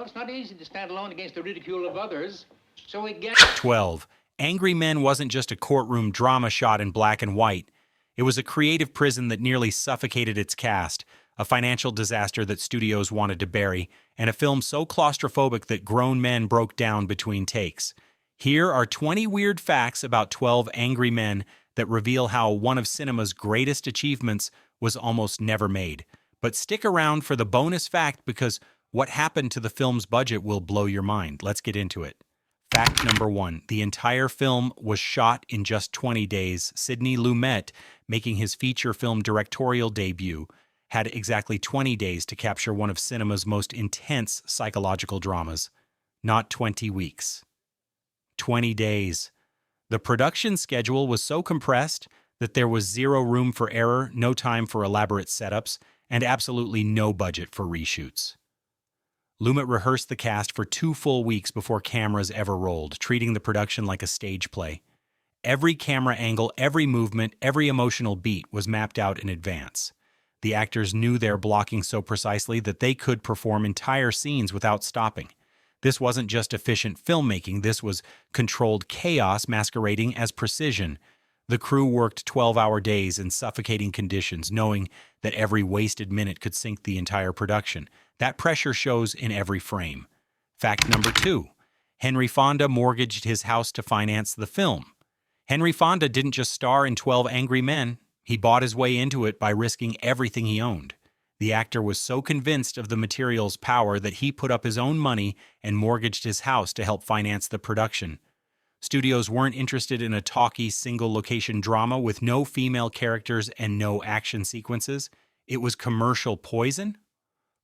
Well, it's not easy to stand alone against the ridicule of others. So we get 12. Angry Men wasn't just a courtroom drama shot in black and white. It was a creative prison that nearly suffocated its cast, a financial disaster that studios wanted to bury, and a film so claustrophobic that grown men broke down between takes. Here are 20 weird facts about 12 Angry Men that reveal how one of cinema's greatest achievements was almost never made. But stick around for the bonus fact because what happened to the film's budget will blow your mind. Let's get into it. Fact number 1. The entire film was shot in just 20 days. Sidney Lumet, making his feature film directorial debut, had exactly 20 days to capture one of cinema's most intense psychological dramas. Not 20 weeks. 20 days. The production schedule was so compressed that there was zero room for error, no time for elaborate setups, and absolutely no budget for reshoots. Lumet rehearsed the cast for 2 full weeks before cameras ever rolled, treating the production like a stage play. Every camera angle, every movement, every emotional beat was mapped out in advance. The actors knew their blocking so precisely that they could perform entire scenes without stopping. This wasn't just efficient filmmaking, this was controlled chaos masquerading as precision. The crew worked 12-hour days in suffocating conditions, knowing that every wasted minute could sink the entire production. That pressure shows in every frame. Fact number 2. Henry Fonda mortgaged his house to finance the film. Henry Fonda didn't just star in 12 Angry Men. He bought his way into it by risking everything he owned. The actor was so convinced of the material's power that he put up his own money and mortgaged his house to help finance the production. Studios weren't interested in a talky, single-location drama with no female characters and no action sequences. It was commercial poison.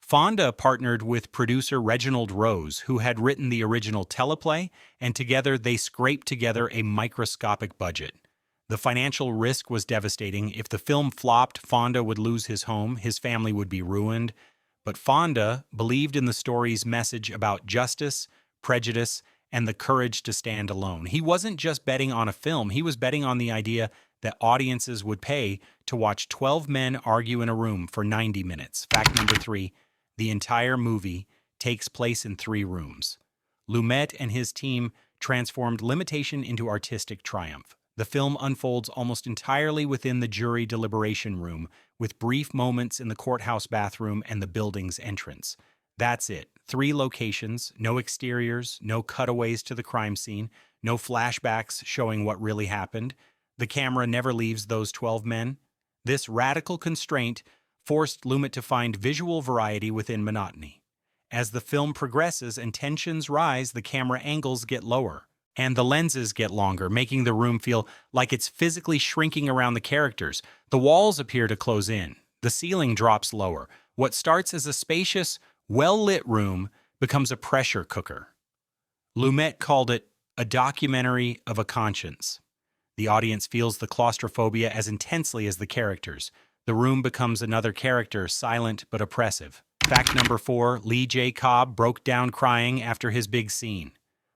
Fonda partnered with producer Reginald Rose, who had written the original teleplay, and together they scraped together a microscopic budget. The financial risk was devastating. If the film flopped, Fonda would lose his home, his family would be ruined. But Fonda believed in the story's message about justice, prejudice, and the courage to stand alone. He wasn't just betting on a film, he was betting on the idea that audiences would pay to watch 12 men argue in a room for 90 minutes. Fact number 3. The entire movie takes place in 3 rooms. Lumet and his team transformed limitation into artistic triumph. The film unfolds almost entirely within the jury deliberation room, with brief moments in the courthouse bathroom and the building's entrance. That's it. 3 locations, no exteriors, no cutaways to the crime scene, no flashbacks showing what really happened. The camera never leaves those 12 men. This radical constraint forced Lumet to find visual variety within monotony. As the film progresses and tensions rise, the camera angles get lower, and the lenses get longer, making the room feel like it's physically shrinking around the characters. The walls appear to close in. The ceiling drops lower. What starts as a spacious, well-lit room becomes a pressure cooker. Lumet called it a documentary of a conscience. The audience feels the claustrophobia as intensely as the characters. The room becomes another character, silent but oppressive. Fact number 4, Lee J. Cobb broke down crying after his big scene.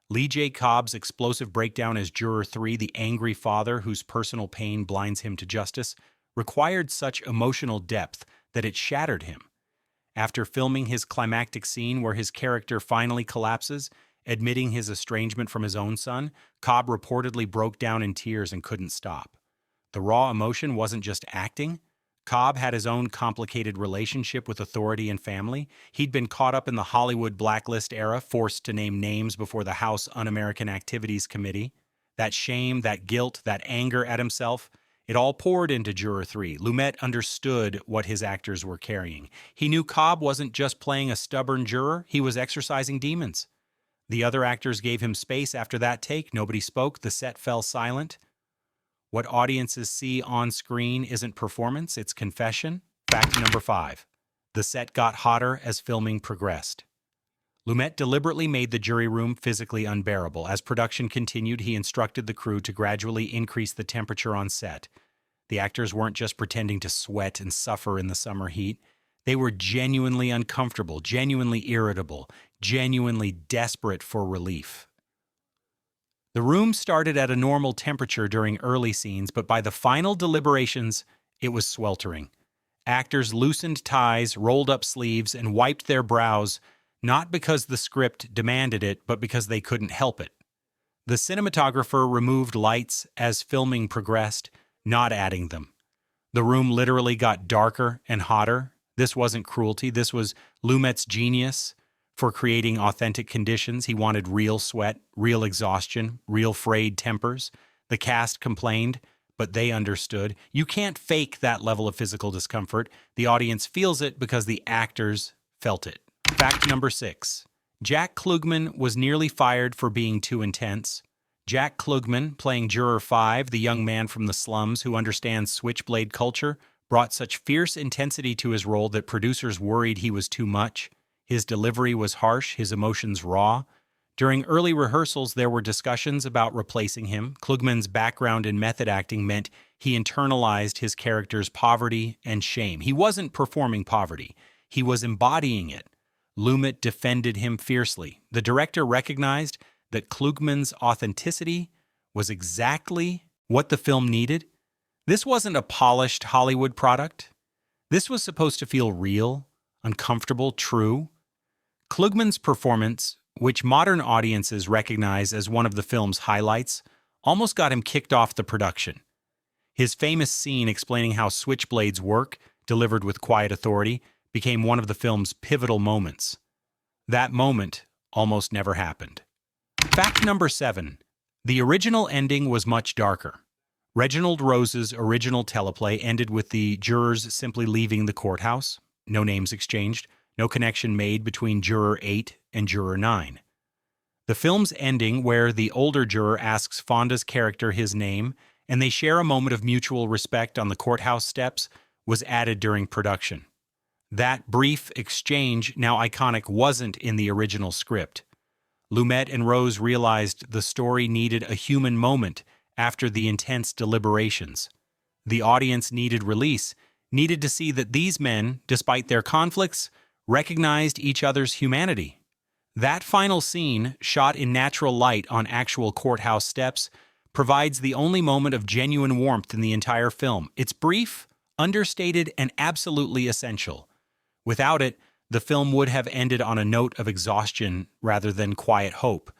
Lee J. Cobb's explosive breakdown as Juror 3, the angry father whose personal pain blinds him to justice, required such emotional depth that it shattered him. After filming his climactic scene where his character finally collapses, admitting his estrangement from his own son, Cobb reportedly broke down in tears and couldn't stop. The raw emotion wasn't just acting. Cobb had his own complicated relationship with authority and family. He'd been caught up in the Hollywood blacklist era, forced to name names before the House Un-American Activities Committee. That shame, that guilt, that anger at himself, it all poured into Juror 3. Lumet understood what his actors were carrying. He knew Cobb wasn't just playing a stubborn juror, he was exorcising demons. The other actors gave him space after that take. Nobody spoke. The set fell silent. What audiences see on screen isn't performance, it's confession. Fact number 5. The set got hotter as filming progressed. Lumet deliberately made the jury room physically unbearable. As production continued, he instructed the crew to gradually increase the temperature on set. The actors weren't just pretending to sweat and suffer in the summer heat. They were genuinely uncomfortable, genuinely irritable, genuinely desperate for relief. The room started at a normal temperature during early scenes, but by the final deliberations, it was sweltering. Actors loosened ties, rolled up sleeves, and wiped their brows, not because the script demanded it, but because they couldn't help it. The cinematographer removed lights as filming progressed, not adding them. The room literally got darker and hotter. This wasn't cruelty. This was Lumet's genius for creating authentic conditions. He wanted real sweat, real exhaustion, real frayed tempers. The cast complained, but they understood. You can't fake that level of physical discomfort. The audience feels it because the actors felt it. Fact number 6. Jack Klugman was nearly fired for being too intense. Jack Klugman, playing Juror 5, the young man from the slums who understands switchblade culture, brought such fierce intensity to his role that producers worried he was too much. His delivery was harsh, his emotions raw. During early rehearsals, there were discussions about replacing him. Klugman's background in method acting meant he internalized his character's poverty and shame. He wasn't performing poverty. He was embodying it. Lumet defended him fiercely. The director recognized that Klugman's authenticity was exactly what the film needed. This wasn't a polished Hollywood product. This was supposed to feel real, uncomfortable, true. Klugman's performance, which modern audiences recognize as one of the film's highlights, almost got him kicked off the production. His famous scene explaining how switchblades work, delivered with quiet authority, became one of the film's pivotal moments. That moment almost never happened. Fact number 7. The original ending was much darker. Reginald Rose's original teleplay ended with the jurors simply leaving the courthouse, no names exchanged, no connection made between Juror 8 and Juror 9. The film's ending, where the older juror asks Fonda's character his name and they share a moment of mutual respect on the courthouse steps, was added during production. That brief exchange, now iconic, wasn't in the original script. Lumet and Rose realized the story needed a human moment after the intense deliberations. The audience needed release, needed to see that these men, despite their conflicts, recognized each other's humanity. That final scene, shot in natural light on actual courthouse steps, provides the only moment of genuine warmth in the entire film. It's brief, understated, and absolutely essential. Without it, the film would have ended on a note of exhaustion rather than quiet hope.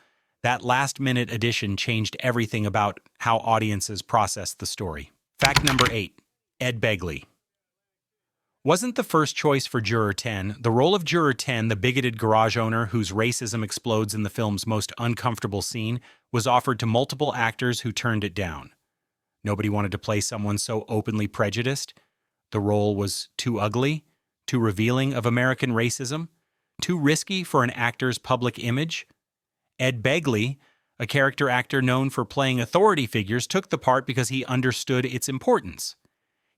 That last-minute addition changed everything about how audiences processed the story. Fact number 8. Ed Begley wasn't the first choice for Juror 10. The role of Juror 10, the bigoted garage owner whose racism explodes in the film's most uncomfortable scene, was offered to multiple actors who turned it down. Nobody wanted to play someone so openly prejudiced. The role was too ugly, too revealing of American racism, too risky for an actor's public image. Ed Begley, a character actor known for playing authority figures, took the part because he understood its importance.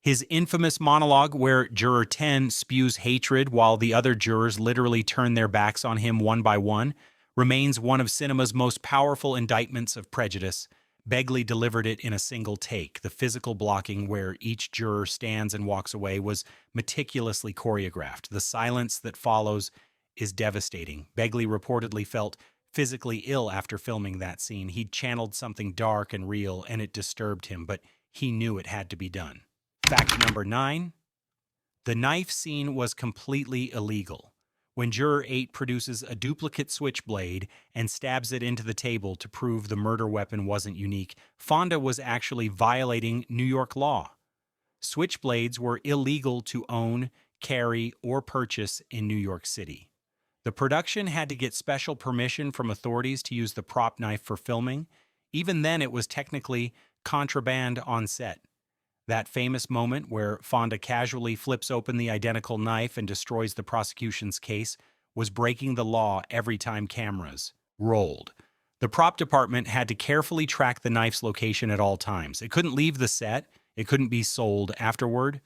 His infamous monologue where Juror 10 spews hatred while the other jurors literally turn their backs on him one by one remains one of cinema's most powerful indictments of prejudice. Begley delivered it in a single take. The physical blocking where each juror stands and walks away was meticulously choreographed. The silence that follows is devastating. Begley reportedly felt physically ill after filming that scene. He'd channeled something dark and real, and it disturbed him, but he knew it had to be done. Fact number 9. The knife scene was completely illegal. When Juror 8 produces a duplicate switchblade and stabs it into the table to prove the murder weapon wasn't unique, Fonda was actually violating New York law. Switchblades were illegal to own, carry, or purchase in New York City. The production had to get special permission from authorities to use the prop knife for filming. Even then, it was technically contraband on set. That famous moment where Fonda casually flips open the identical knife and destroys the prosecution's case was breaking the law every time cameras rolled. The prop department had to carefully track the knife's location at all times. It couldn't leave the set. It couldn't be sold afterward.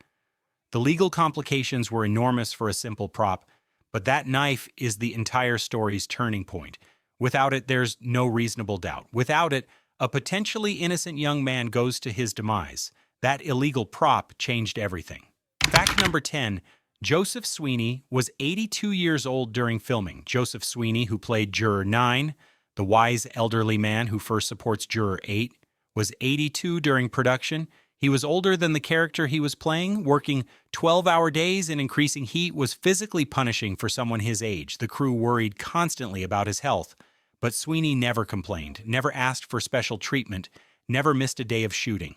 The legal complications were enormous for a simple prop, but that knife is the entire story's turning point. Without it, there's no reasonable doubt. Without it, a potentially innocent young man goes to his demise. That illegal prop changed everything. Fact number 10. Joseph Sweeney was 82 years old during filming. Joseph Sweeney, who played Juror 9, the wise elderly man who first supports Juror 8, was 82 during production. He was older than the character he was playing. Working 12-hour days in increasing heat was physically punishing for someone his age. The crew worried constantly about his health. But Sweeney never complained, never asked for special treatment, never missed a day of shooting.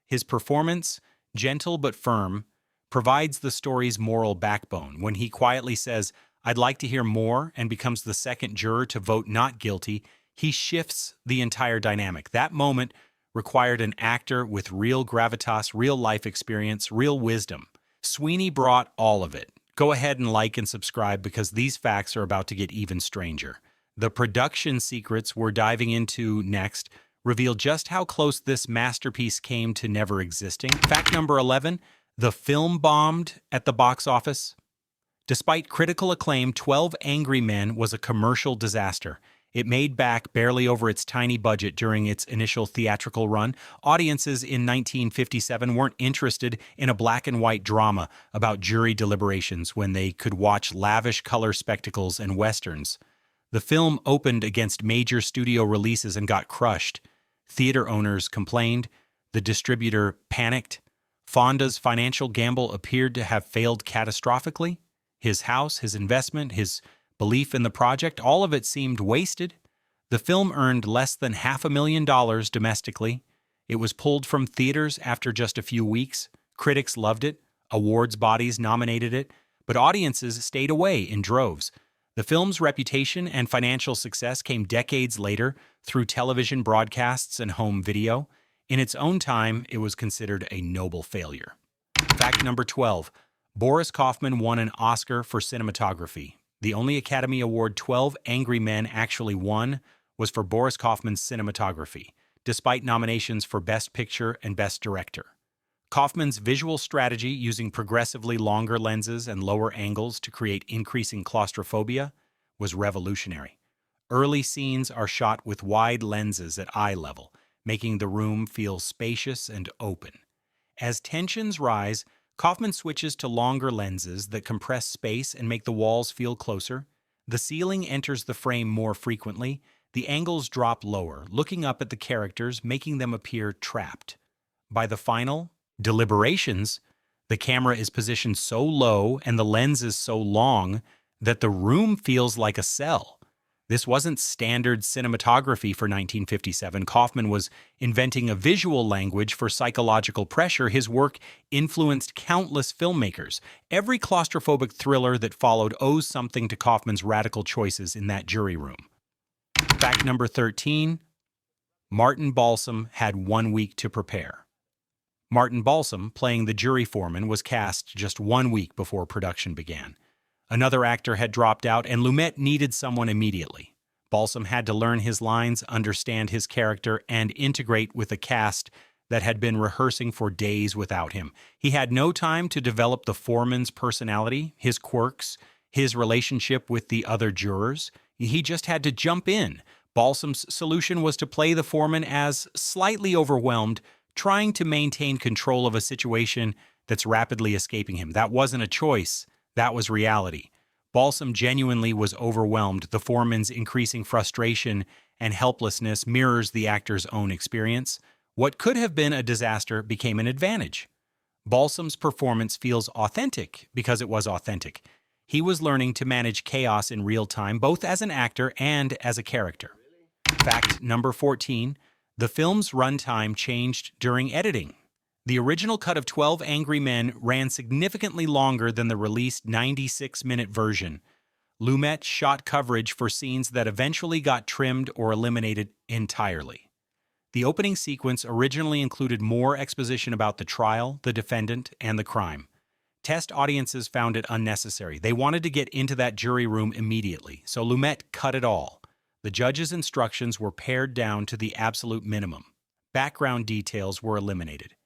His performance, gentle but firm, provides the story's moral backbone. When he quietly says, "I'd like to hear more," and becomes the second juror to vote not guilty, he shifts the entire dynamic. That moment required an actor with real gravitas, real life experience, real wisdom. Sweeney brought all of it. Go ahead and like and subscribe because these facts are about to get even stranger. The production secrets we're diving into next reveal just how close this masterpiece came to never existing. Fact number 11, the film bombed at the box office. Despite critical acclaim, 12 Angry Men was a commercial disaster. It made back barely over its tiny budget during its initial theatrical run. Audiences in 1957 weren't interested in a black and white drama about jury deliberations when they could watch lavish color spectacles and westerns. The film opened against major studio releases and got crushed. Theater owners complained. The distributor panicked. Fonda's financial gamble appeared to have failed catastrophically. His house, his investment, his belief in the project, all of it seemed wasted. The film earned less than $500,000 domestically. It was pulled from theaters after just a few weeks. Critics loved it. Awards bodies nominated it. But audiences stayed away in droves. The film's reputation and financial success came decades later through television broadcasts and home video. In its own time, it was considered a noble failure. Fact number 12. Boris Kaufman won an Oscar for cinematography. The only Academy Award 12 Angry Men actually won was for Boris Kaufman's cinematography, despite nominations for Best Picture and Best Director. Kaufman's visual strategy, using progressively longer lenses and lower angles to create increasing claustrophobia, was revolutionary. Early scenes are shot with wide lenses at eye level, making the room feel spacious and open. As tensions rise, Kaufman switches to longer lenses that compress space and make the walls feel closer. The ceiling enters the frame more frequently. The angles drop lower, looking up at the characters, making them appear trapped. By the final deliberations, the camera is positioned so low and the lens is so long that the room feels like a cell. This wasn't standard cinematography for 1957. Kaufman was inventing a visual language for psychological pressure. His work influenced countless filmmakers. Every claustrophobic thriller that followed owes something to Kaufman's radical choices in that jury room. Fact number 13, Martin Balsam had 1 week to prepare. Martin Balsam, playing the jury foreman, was cast just 1 week before production began. Another actor had dropped out, and Lumet needed someone immediately. Balsam had to learn his lines, understand his character, and integrate with a cast that had been rehearsing for days without him. He had no time to develop the foreman's personality, his quirks, his relationship with the other jurors. He just had to jump in. Balsam's solution was to play the foreman as slightly overwhelmed, trying to maintain control of a situation that's rapidly escaping him. That wasn't a choice. That was reality. Balsam genuinely was overwhelmed. The foreman's increasing frustration and helplessness mirrors the actor's own experience. What could have been a disaster became an advantage. Balsam's performance feels authentic because it was authentic. He was learning to manage chaos in real time, both as an actor and as a character. Fact number 14, the film's runtime changed during editing. The original cut of 12 Angry Men ran significantly longer than the released 96-minute version. Lumet shot coverage for scenes that eventually got trimmed or eliminated entirely. The opening sequence originally included more exposition about the trial, the defendant, and the crime. Test audiences found it unnecessary. They wanted to get into that jury room immediately, so Lumet cut it all. The judge's instructions were pared down to the absolute minimum. Background details were eliminated.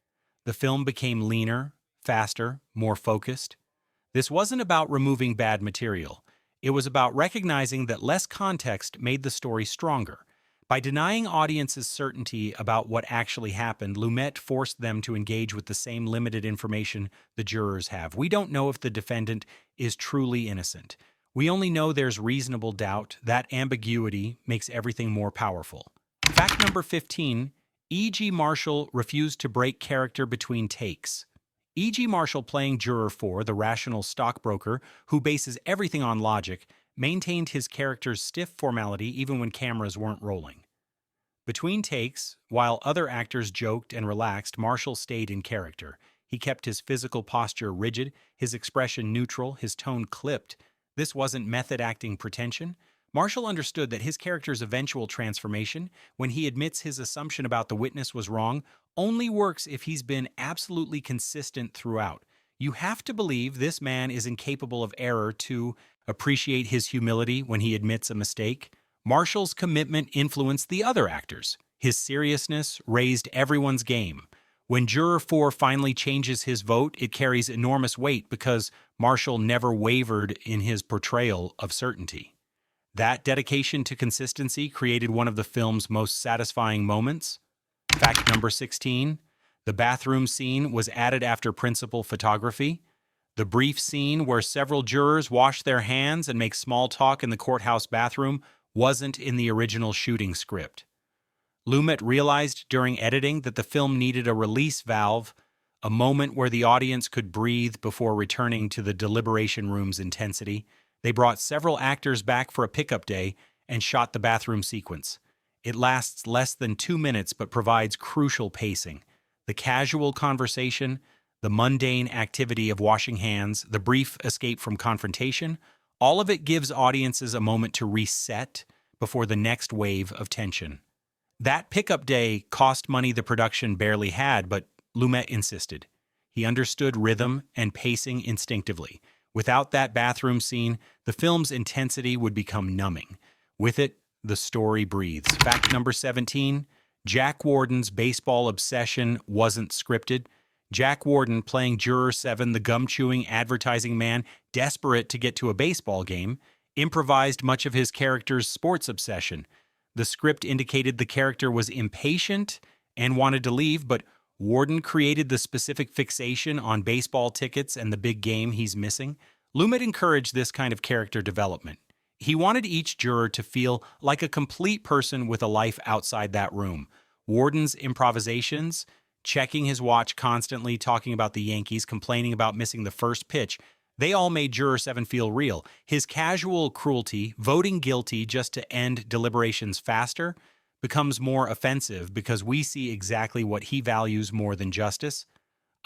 The film became leaner, faster, more focused. This wasn't about removing bad material. It was about recognizing that less context made the story stronger. By denying audiences certainty about what actually happened, Lumet forced them to engage with the same limited information the jurors have. We don't know if the defendant is truly innocent. We only know there's reasonable doubt. That ambiguity makes everything more powerful. Fact number 15, E.G. Marshall refused to break character between takes. E.G. Marshall, playing Juror 4, the rational stockbroker who bases everything on logic, maintained his character's stiff formality even when cameras weren't rolling. Between takes, while other actors joked and relaxed, Marshall stayed in character. He kept his physical posture rigid, his expression neutral, his tone clipped. This wasn't method acting pretension. Marshall understood that his character's eventual transformation, when he admits his assumption about the witness was wrong, only works if he's been absolutely consistent throughout. You have to believe this man is incapable of error to appreciate his humility when he admits a mistake. Marshall's commitment influenced the other actors. His seriousness raised everyone's game. When Juror 4 finally changes his vote, it carries enormous weight because Marshall never wavered in his portrayal of certainty. That dedication to consistency created one of the film's most satisfying moments. Fact number 16, the bathroom scene was added after principal photography. The brief scene where several jurors wash their hands and make small talk in the courthouse bathroom wasn't in the original shooting script. Lumet realized during editing that the film needed a release valve, a moment where the audience could breathe before returning to the deliberation room's intensity. They brought several actors back for a pickup day and shot the bathroom sequence. It lasts less than 2 minutes but provides crucial pacing. The casual conversation, the mundane activity of washing hands, the brief escape from confrontation, all of it gives audiences a moment to reset before the next wave of tension. That pickup day cost money the production barely had, but Lumet insisted. He understood rhythm and pacing instinctively. Without that bathroom scene, the film's intensity would become numbing. With it, the story breathes. Fact number 17, Jack Warden's baseball obsession wasn't scripted. Jack Warden, playing Juror 7, the gum-chewing advertising man desperate to get to a baseball game, improvised much of his character's sports obsession. The script indicated the character was impatient and wanted to leave, but Warden created the specific fixation on baseball tickets and the big game he's missing. Lumet encouraged this kind of character development. He wanted each juror to feel like a complete person with a life outside that room. Warden's improvisations, checking his watch constantly, talking about the Yankees, complaining about missing the first pitch, they all made Juror 7 feel real. His casual cruelty, voting guilty just to end deliberations faster, becomes more offensive because we see exactly what he values more than justice: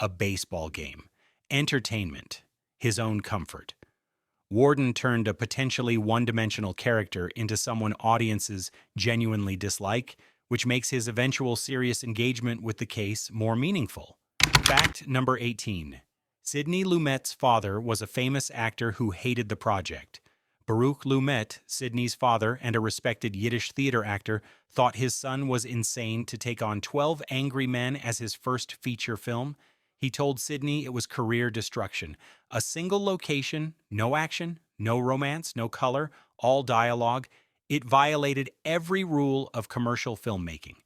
a baseball game, entertainment, his own comfort. Warden turned a potentially one-dimensional character into someone audiences genuinely dislike, which makes his eventual serious engagement with the case more meaningful. Fact number 18. Sidney Lumet's father was a famous actor who hated the project. Baruch Lumet, Sidney's father and a respected Yiddish theater actor, thought his son was insane to take on 12 Angry Men as his first feature film. He told Sidney it was career destruction. A single location, no action, no romance, no color, all dialogue. It violated every rule of commercial filmmaking.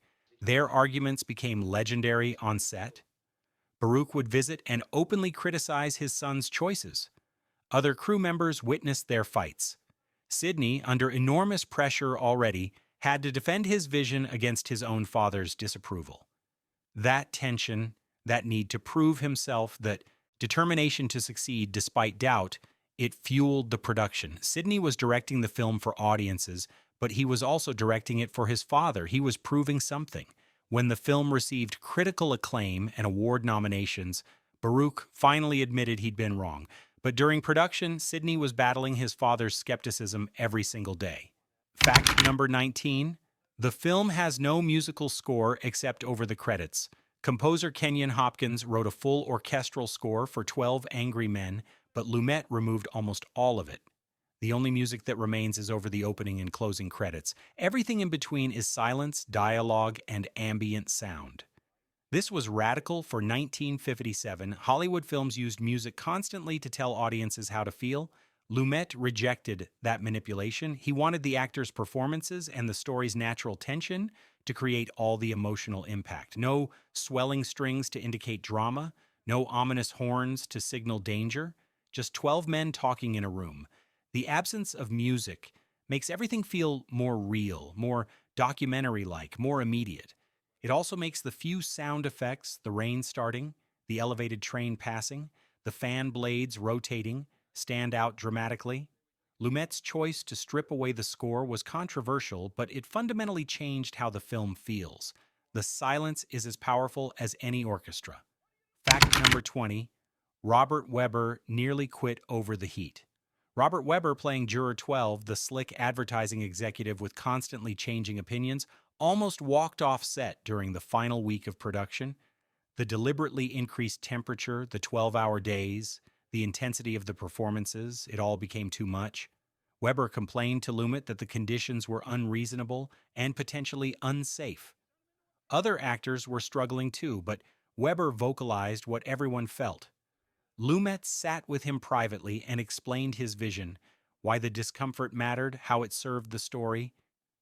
Their arguments became legendary on set. Baruch would visit and openly criticize his son's choices. Other crew members witnessed their fights. Sidney, under enormous pressure already, had to defend his vision against his own father's disapproval. That tension, that need to prove himself, that determination to succeed despite doubt, it fueled the production. Sidney was directing the film for audiences, but he was also directing it for his father. He was proving something. When the film received critical acclaim and award nominations, Baruch finally admitted he'd been wrong. But during production, Sidney was battling his father's skepticism every single day. Fact number 19. The film has no musical score except over the credits. Composer Kenyon Hopkins wrote a full orchestral score for 12 Angry Men, but Lumet removed almost all of it. The only music that remains is over the opening and closing credits. Everything in between is silence, dialogue, and ambient sound. This was radical for 1957. Hollywood films used music constantly to tell audiences how to feel. Lumet rejected that manipulation. He wanted the actors' performances and the story's natural tension to create all the emotional impact. No swelling strings to indicate drama, no ominous horns to signal danger, just 12 men talking in a room. The absence of music makes everything feel more real, more documentary-like, more immediate. It also makes the few sound effects, the rain starting, the elevated train passing, the fan blades rotating, stand out dramatically. Lumet's choice to strip away the score was controversial, but it fundamentally changed how the film feels. The silence is as powerful as any orchestra. Fact number 20, Robert Webber nearly quit over the heat. Robert Webber, playing Juror 12, the slick advertising executive with constantly changing opinions, almost walked off set during the final week of production. The deliberately increased temperature, the 12-hour days, the intensity of the performances, it all became too much. Webber complained to Lumet that the conditions were unreasonable and potentially unsafe. Other actors were struggling too, but Webber vocalized what everyone felt. Lumet sat with him privately and explained his vision, why the discomfort mattered, how it served the story.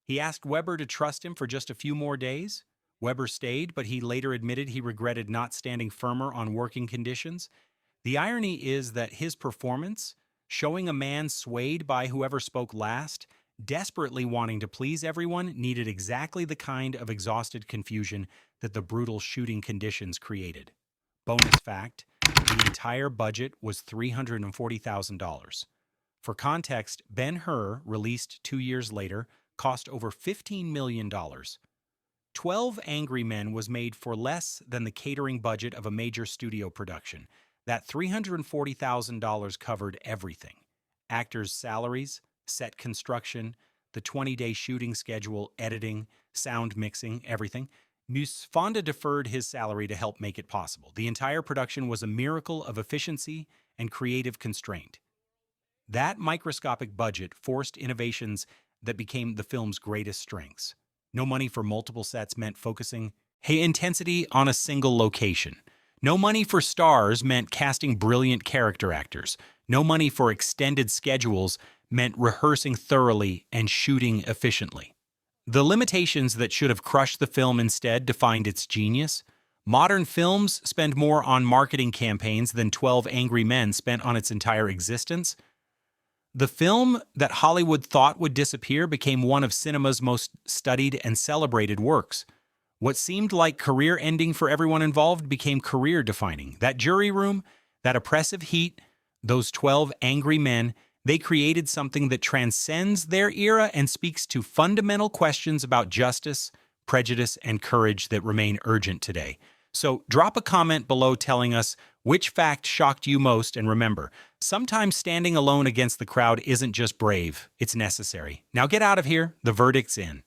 He asked Webber to trust him for just a few more days. Webber stayed, but he later admitted he regretted not standing firmer on working conditions. The irony is that his performance, showing a man swayed by whoever spoke last, desperately wanting to please everyone, needed exactly the kind of exhausted confusion that the brutal shooting conditions created. Bonus fact, the entire budget was $340,000. For context, Ben-Hur, released 2 years later, cost over $15 million. 12 Angry Men was made for less than the catering budget of a major studio production. That $340,000 covered everything. Actors' salaries, set construction, the 20-day shooting schedule, editing, sound mixing, everything. Fonda deferred his salary to help make it possible. The entire production was a miracle of efficiency and creative constraint. That microscopic budget forced innovations that became the film's greatest strengths. No money for multiple sets meant focusing intensity on a single location. No money for stars meant casting brilliant character actors. No money for extended schedules meant rehearsing thoroughly and shooting efficiently. The limitations that should have crushed the film instead defined its genius. Modern films spend more on marketing campaigns than 12 Angry Men spent on its entire existence. The film that Hollywood thought would disappear became one of cinema's most studied and celebrated works. What seemed like career-ending for everyone involved became career-defining. That jury room, that oppressive heat, those 12 angry men, they created something that transcends their era and speaks to fundamental questions about justice, prejudice, and courage that remain urgent today. So drop a comment below telling us which fact shocked you most, and remember, sometimes standing alone against the crowd isn't just brave, it's necessary. Now get out of here, the verdict's in.